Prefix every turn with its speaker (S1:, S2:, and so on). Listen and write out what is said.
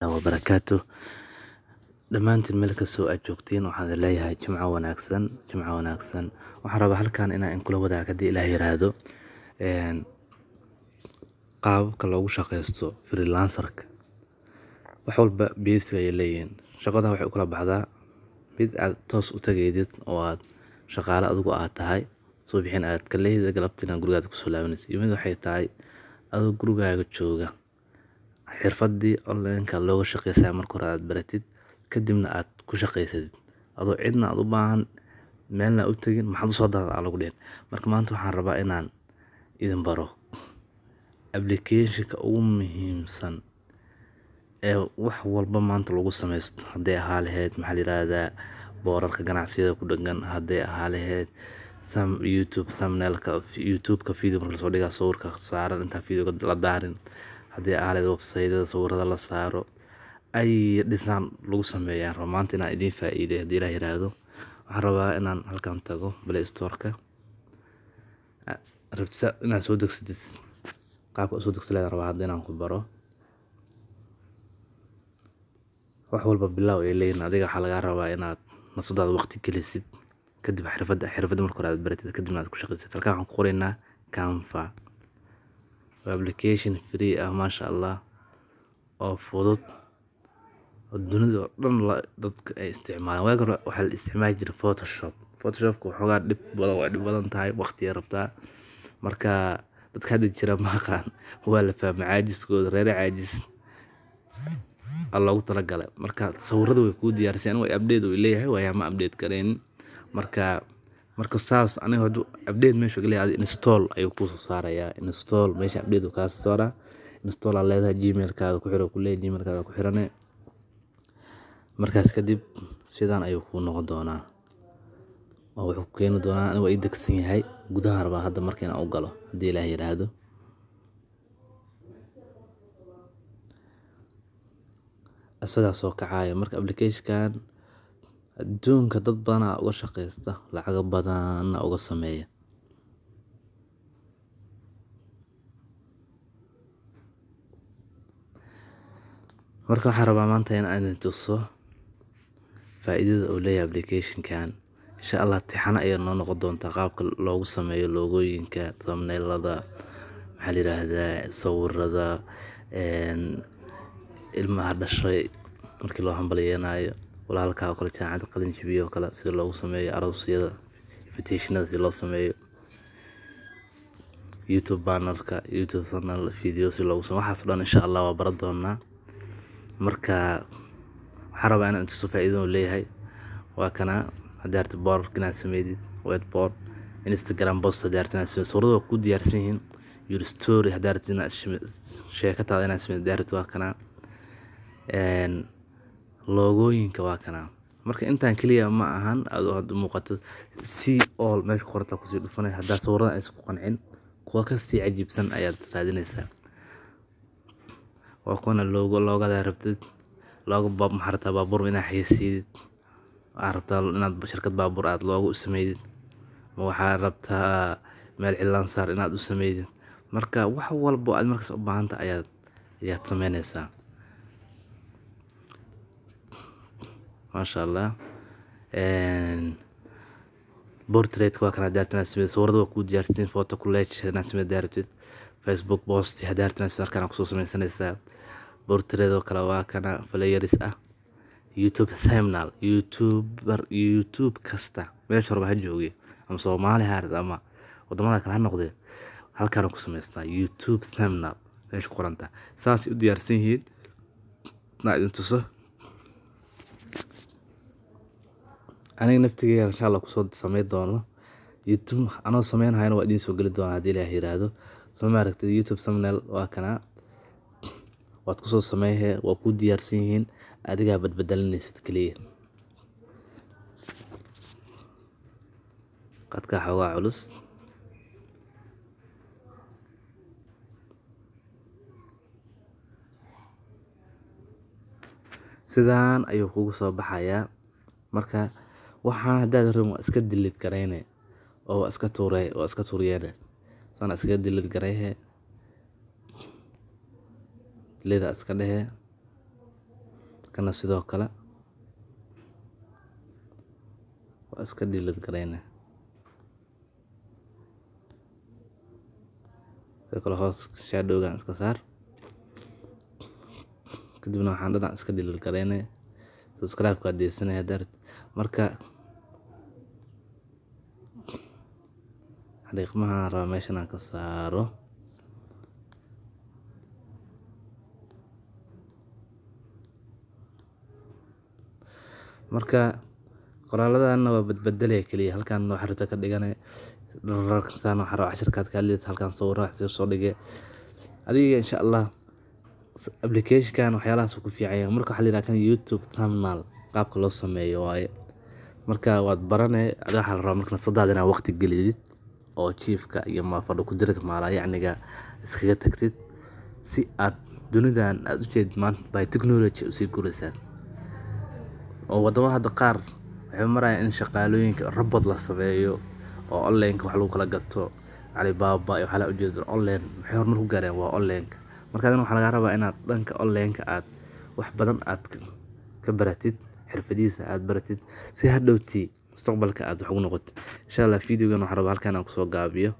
S1: وبركاته dhamaantiin meel kastoo aad joogtiin waxaan leeyahay jimco wanaagsan waxaan rabaa halkan inaan kula wadaago hadii Ilaahay yiraahdo qaabka loogu shaqeysto freelancer-ka wax walba basic ay leeyihiin shaqada waxay u kala baxdaa mid aad toos u tageedid oo aad shaqaale adigu aad tahay soo bixin aad ka leeyahay galabtina gurigaada ku soo laabanayso iyo mid waxay tahay adigu gurigaaga jooga xirfadii online-ka looga shaqeysay marka hore aad baratid kadibna aad ku shaqeysid adoo cidna aad u baahan meelna u tagin maxaad soo daadaa lagu dheen marka maanta waxaan rabaa inaan idin baro application-ka ugu muhiimsan ee wax walba maanta lagu sameysto haday ahaaleed maxaa la yiraahdaa boorarka ganacsiyada ku dhagan haday ahaaleed YouTube thumbnail-ka YouTube-ka video marka soo dhigaa sawirka saaran inta video-ga la daarin haday ahaaleed website-da sawirada la saaro ay design lagu sameeyaan romaanta inaan idin faa'iideeyo hadii Ilaahay yiraahdo waxaan rabaa inaan halkan tago Play Store-ka rabta inaan soo degsadid qaabka soo degsadid rabaa hadda inaan ku baro wax walba bilow ay leeyihiin adiga waxa laga rabaa inaad nafsadaada waqti gelisid kadib xirfadda marka hore aad baratid kadibna aad ku shaqeysid halkan waxaan ku qoraynaa Canva application free ah masha Allah oo fudud dunida dhan dadka ay isticmaalaan waxa la isticmaali jiray Photoshop waxoogaa dhib badan tahay waqti yar rabtaa marka dadka hadda jira ma aqaan waa la fahmay caajiskooda reer caajis loogu talagalay marka sawiradu way ku diyaarsan way update u leeyahay waa ma update kareen marka saas aniga haduu update meesha galay install ayuu ku soo saarayaa install meesha update ka soo saara install la leedahay gmail-kaada ku xiro ku leeyahay gmail-kaada ku xiranay markaas kadib sidaan ayuu ku noqon doonaa oo wuxuu keeni doonaa inuu ay degsan yahay gudaha rabaa hadda markii aan u galo hadii Ilaahay yiraahdo asaga soo kacay marka application-kan adduunka dad badan uga shaqeysta lacag badan uga sameeya marka waxaan rabaa maanta in aan tuso faa'iidada uu leeyahay application-kan insha Allah tixana ay noo noqon doontaa qaabka loogu sameeyo logooyinka thumbnail-ada maxaa la yiraahdaa sawirada ilmaha dhashay markii loo hambalyeeyo walaalka oo kale jaacad qalin jabiyo kala sida loogu sameeyo aroosyada invitation-ada si loo sameeyo YouTube banner-ka YouTube thumbnail video si loogu sameeyo waxaas dhan insha Allah waa baran doonaa marka waxaan rabaa inaan tuso faa'iido uu leeyahay waa kana hadaarta board kana sameeyid whiteboard Instagram post hadaartana sawirada ku diyaarsan yihiin your story hadaartina sheekada inaan sameeyo hadaarta waa kana logooyinka waa kana marka intaan kaliya ma ahan aad muuqato see all meesha qorta ku sii dhufanay hadaa sawirada ay isku qancin kuwa ka sii cajiibsan ayaad raadinaysaa waa kuna loogada rabtid loogu maxarta baabuur ina xayisiid rabtaa inaad shirkad baabuur aad loogu sameeyid waxa rabtaa meel cilaan saar inaad u sameeyid marka wax walba aad markaas u baahanta ayaad sameynaysaa masha Allah portrait waa kana daartana sameeyid sawirada ku diyaarsan photo collage inaad sameeyid daartid Facebook post hadaartana sarkana ku soo sameeysanaysaa portrait oo kala waa kana players ah YouTube thumbnail YouTube kasta meesha raba ha joogay ama Soomaali haard ama wadamada kale ha noqdee halkaan ku sameystaa YouTube thumbnail meesha qoranta saas u diyaarsan yihiin idin tuso aniga naftigeyga insha Allah ku soo sameey doono YouTube anoo sameeynahay waa idin soo gali doona hadii Ilaahay yiraahdo soo ma aragtid YouTube thumbnail waa kana waad ku soo sameeyay waa ku diyaarsan yihiin adiga badbadanaysid kaliya qadka xawaa culus sidaan ayuu kugu soo baxayaa marka waxaan hadaad rimo iska delete gareynay oo iska tuurayeen sana iska delete gareeyay leeda iska dhehe kana sidoo kale waa iska delete gareynaa sidoo kale hoos shadowgan iska saar kadibna waxaan dhanac iska delete gareynaa subscribe ka deesanaya dart marka xariiqmaha raba meeshan aan ka saaro marka qoraaladana waa badbadalaya kaliya halkan wax xirta ka dhiganay rarkan waxa raba cashirkaad ka hadlaysid halkan sawir wax soo dhigay adiga insha Allah application waxyaalahaas ku fiican yahay marka waxa la yiraahdaa kan YouTube thumbnail qaabka loo sameeyo waaye marka waad baranay adiga waxa la rabaa marka nafsadaada inaad waqti gelidid oo chiefka iyo maafadho ku dirka maala yacniga iskaga tagtid si aad dunidan aad u jeed maanta by technology u sii guulaysaa oo wadamo hadda qaar waxay marayaan in shaqaalooyinka robot la sameeyo oo online wax lagu kala gato Alibaba iyo waxa la ujeedo online waxay horumar ku gaareen waa online marka waxa laga rabaa inaad dhanka online aad wax badan aad ka baratid xirfadiisa aad baratid si hadhowtii mustaqbalka aad wax ugu noqoto insha Allah videogan waxa rabaa halkan aan ku soo gaabiyo